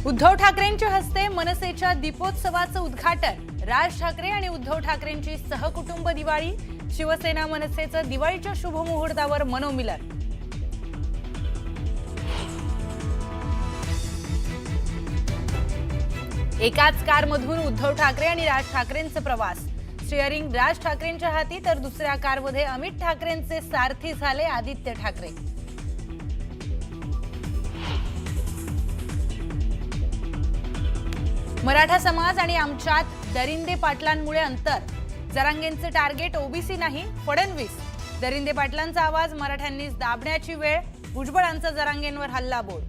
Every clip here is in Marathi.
उद्धव ठाकरेंच्या हस्ते मनसेच्या दीपोत्सवाचं उद्घाटन। राज ठाकरे आणि उद्धव ठाकरेंची सहकुटुंब दिवाळी। शिवसेना मनसेचं दिवाळीच्या शुभमुहूर्तावर मनोमिलन। एकाच कारमधून उद्धव ठाकरे आणि राज ठाकरेंचा प्रवास। स्टीअरिंग राज ठाकरेंच्या हाती तर दुसऱ्या कारमध्ये अमित ठाकरेंचे सारथी झाले आदित्य ठाकरे। मराठा समाज आणि आमच्यात दरिंदे पाटलांमुळे अंतर। जरांगेंचे टार्गेट ओबीसी नाही फडणवीस। दरिंदे पाटलांचा आवाज मराठ्यांनीच दाबण्याची वेळ। भुजबळांचा जरांगेंवर हल्लाबोल।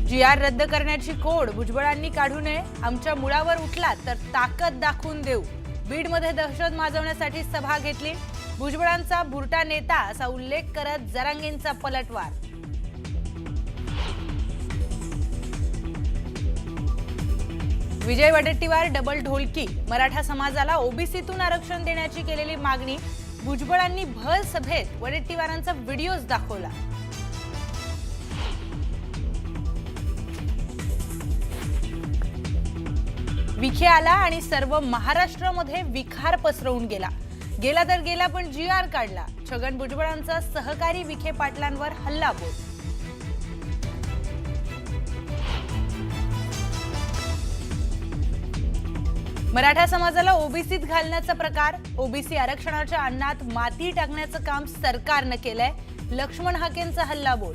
जीआर रद्द करण्याची खोड भुजबळांनी काढू नये। आमच्या मुळावर उठलात तर ताकद दाखवून देऊ। बीडमध्ये दहशत माजवण्यासाठी सभा घेतली। भुजबळांचा बुरटा नेता असा उल्लेख करत जरांगेंचा पलटवार। विजय वडेट्टीवार डबल ढोलकी। मराठा समाजाला ओबीसीतून आरक्षण देण्याची केलेली मागणी। भुजबळांनी भर सभेत वडेट्टीवारांचा व्हिडिओज दाखवला। विखे आला आणि सर्व महाराष्ट्रामध्ये विखार पसरवून गेला। गेला तर गेला पण जीआर काढला। छगन भुजबळांचा सहकारी विखे पाटलांवर हल्लाबोल। मराठा समाजाला ओबीसीत घालण्याचा प्रकार। ओबीसी आरक्षणाच्या अन्नात माती टाकण्याचं काम सरकारनं केलंय। लक्ष्मण हाकेंचा हल्लाबोल।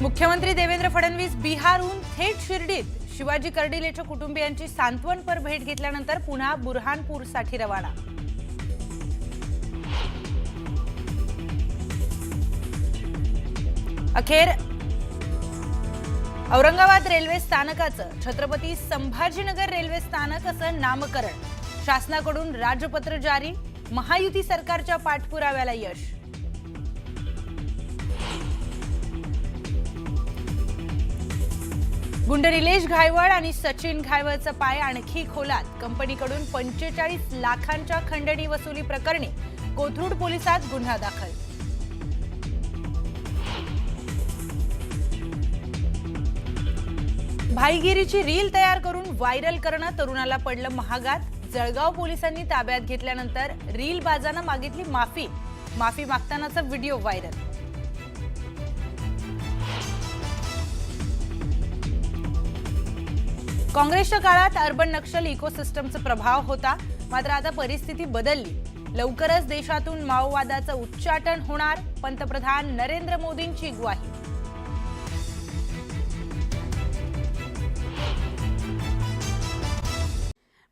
मुख्यमंत्री देवेंद्र फडणवीस बिहारहून थेट शिर्डीत। शिवाजी कर्डिलेच्या कुटुंबियांची सांत्वनपर भेट घेतल्यानंतर पुन्हा बुरहानपूरसाठी रवाना। अखेर औरंगाबाद रेल्वे स्थानकाचं छत्रपती संभाजीनगर रेल्वे स्थानक असं नामकरण। शासनाकडून राजपत्र जारी। महायुती सरकारच्या पाठपुराव्याला यश। गुंड निलेश घायवळ आणि सचिन घायवळचा पाय आणखी खोलात। कंपनीकडून 45 लाखांच्या खंडणी वसुली प्रकरणी कोथरूड पोलिसात गुन्हा दाखल। भाईगिरीची रील तयार करून व्हायरल करणं तरुणाला पडलं महागात। जळगाव पोलिसांनी ताब्यात घेतल्यानंतर रील बाजानं मागितली माफी। माफी मागतानाचा व्हिडिओ व्हायरल। काँग्रेसच्या काळात अर्बन नक्षल इकोसिस्टमचा प्रभाव होता, मात्र आता परिस्थिती बदलली। लवकरच देशातून माओवादाचं उच्चाटन होणार। पंतप्रधान नरेंद्र मोदींची ग्वाही।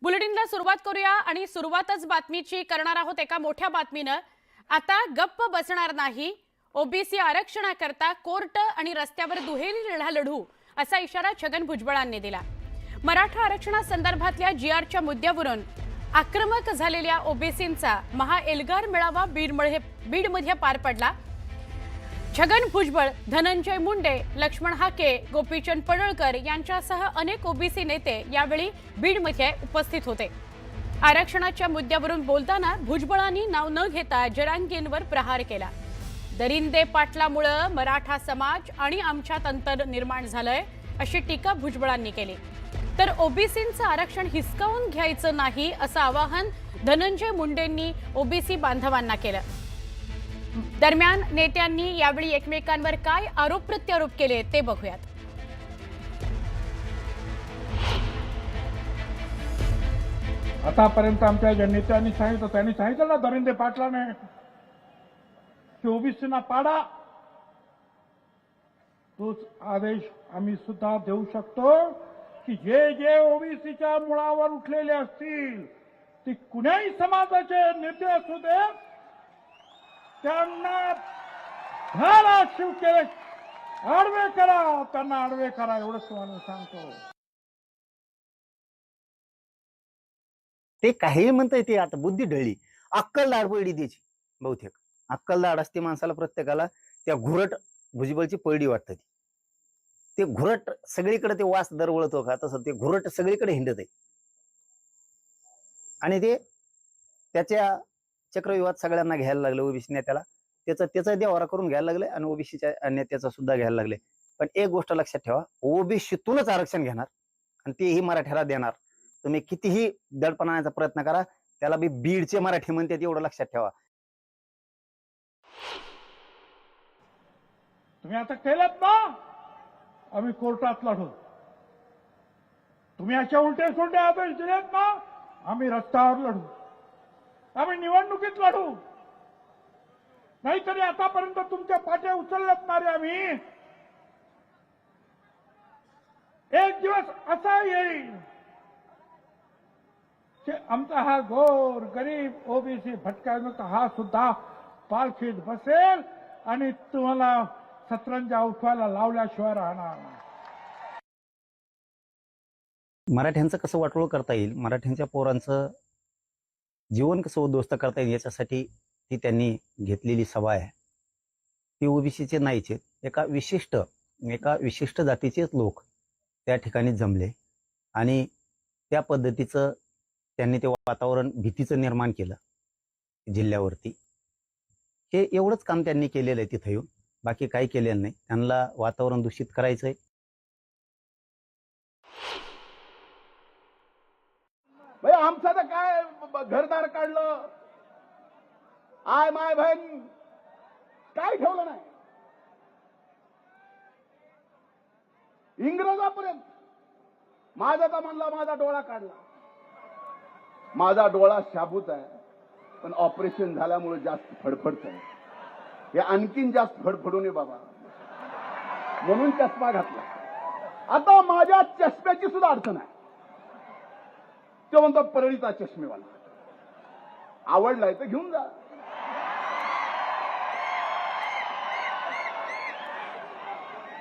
बुलेटिनला सुरुवात करूया आणि सुरुवातच बातमीची करणार आहोत एका मोठ्या बातमीनं। आता गप्प बसणार नाही। ओबीसी आरक्षणाकरता कोर्ट आणि रस्त्यावर दुहेरी लढा लढू असा इशारा छगन भुजबळांनी दिला। मराठा आरक्षणासंदर्भातल्या जीआरच्या मुद्द्यावरून आक्रमक झालेल्या ओबीसींचा महाएल्गार मेळावा बीडमध्ये पार पडला। छगन भुजबळ, धनंजय मुंडे, लक्ष्मण हाके, गोपीचंद पडळकर यांच्यासह अनेक ओबीसी नेते यावेळी बीडमध्ये उपस्थित होते। आरक्षणाच्या मुद्द्यावरून बोलताना भुजबळांनी नाव न घेता जरांगेंवर प्रहार केला। दरिंदे पाटलामुळे मराठा समाज आणि आमच्यात अंतर निर्माण झालंय अशी टीका भुजबळांनी केली। तर ओबीसींचं आरक्षण हिसकावून घ्यायचं नाही असं आवाहन धनंजय मुंडेंनी ओबीसी बांधवांना केलं। दरम्यान नेत्यांनी यावेळी एकमेकांवर काय आरोप प्रत्यारोप केले ते बघूयात। आतापर्यंत आमच्या ज्या नेत्यांनी सांगितलं त्यांनी सांगितलं ना दरिंदे पाटलाने की ओबीसीना पाडा, तोच आदेश आम्ही सुद्धा देऊ शकतो की जे जे ओबीसीच्या मुळावर उठलेले असतील ते कुणाही समाजाचे नेते असू दे त्यांना घाला शिवकेले आडवे करा, त्यांना आडवे करा एवढंच तुम्हाला सांगतो। ते काही म्हणताय ते आता बुद्धी ढळली, अक्कल दाढ पडली त्याची बहुतेक। अक्कल दाढ असते माणसाला प्रत्येकाला, त्या घुरट भुजबळची पडली वाटतं ती। ते घुरट सगळीकडे ते वास दरवळतो का तसं ते घुरट सगळीकडे हिंडत आहे। आणि ते त्याच्या चक्रव्यूहात सगळ्यांना घ्यायला लागले. ओबीसी नेत्याला त्याचा देवारा करून घ्यायला लागले आणि ओबीसीच्या नेत्याचा सुद्धा घ्यायला लागले. पण एक गोष्ट लक्षात ठेवा, ओबीसीतूनच आरक्षण घेणार आणि तेही मराठ्याला देणार. तुम्ही कितीही दडपण आणण्याचा प्रयत्न करा, त्याला बी बीडचे मराठी म्हणतात एवढं लक्षात ठेवा. तुम्ही आता केलं ना, आम्ही कोर्टात लढू. तुम्ही अशा उलटे सुलटे आदेश दिलेत ना, आम्ही रस्त्यावर लढू, आम्ही निवडणुकीत लढू. नाहीतरी आतापर्यंत तुमच्या पाट्या उचलल्यात ना रे आम्ही. एक दिवस असा येईल की आमचा हा गोर गरीब ओबीसी भटका हा सुद्धा पालखीत बसेल आणि तुम्हाला सतरंजा उठवायला लावल्याशिवाय राहणार नाही. मराठ्यांचं कसं वाटोळ करता येईल, मराठ्यांच्या पोरांचं जीवन कसं उद्ध्वस्त करता येईल याच्यासाठी ती त्यांनी घेतलेली सभा आहे. ती ओबीसीचे नाहीचे, एका विशिष्ट जातीचेच लोक त्या ठिकाणी जमले आणि त्या पद्धतीचं त्यांनी ते वातावरण भीतीचं निर्माण केलं जिल्ह्यावरती. हे एवढंच काम त्यांनी केलेलं आहे तिथं येऊन, बाकी काही केलेलं नाही. त्यांना वातावरण दूषित करायचंय. भाई आमचं तर काय घरदार काढलं, आय माय बहीण काय ठेवलं नाही. इंग्रजापर्यंत माझा तर म्हणला माझा डोळा काढला. माझा डोळा शाबूत आहे, पण ऑपरेशन झाल्यामुळे जास्त फडफडत आहे. हे आणखीन जास्त फडफडू नये बाबा, म्हणून चष्मा घातला. आता माझ्या चष्म्याची सुद्धा अडचण आहे. तो म्हणतो परळीचा चष्मेवाला, आवडलाय तर घेऊन जा.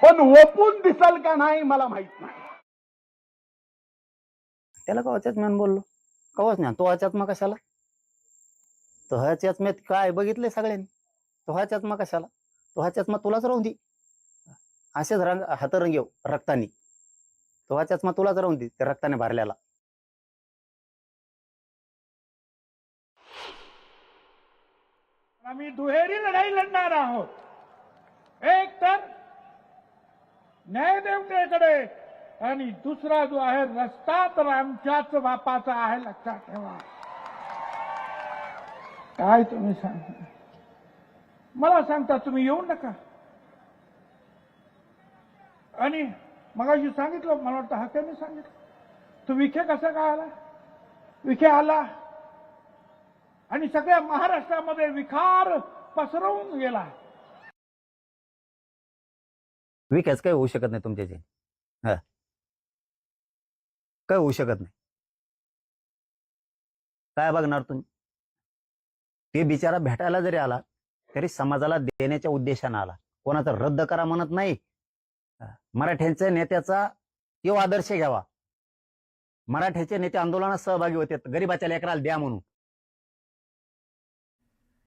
पण ओपून दिसल का नाही मला माहित नाही. त्याला कवाच्याच मॅन बोललो, कवाच नाही. तो हा चष्मा कशाला, तो हा चष्म्यात काय बघितलंय सगळ्यांनी, तो हा चष्मा कशाला, तो हा चष्मा तुलाच राहून दे. असेच हातरंगेव रक्तानी, तो हा चष्मा तुलाच राहून दे, त्या रक्ताने भरलेला. आम्ही दुहेरी लढाई लढणार आहोत. एक तर न्यायदेवतेकडे आणि दुसरा जो आहे रस्ता तर आमच्याच बापाचा आहे, लक्षात ठेवा. काय तुम्ही सांगता, मला सांगता तुम्ही येऊ नका. आणि मगाशी सांगितलं, मला वाटतं हाक्याने सांगितलं, तो विखे कसा काय आला. विखे आला आणि सगळ्या महाराष्ट्रामध्ये विखार पसरवून गेला. विकास काय होऊ शकत नाही तुमच्याचे, हा काय होऊ शकत नाही. काय बघणार तुम्ही, ते बिचारा भेटायला जरी आला तरी समाजाला देण्याच्या उद्देशानं आला, कोणाचा रद्द करा म्हणत नाही. मराठ्यांच्या नेत्याचा तो आदर्श घ्यावा. मराठ्याचे नेते आंदोलनात सहभागी होते, गरीबाच्या लेकराला द्या म्हणून.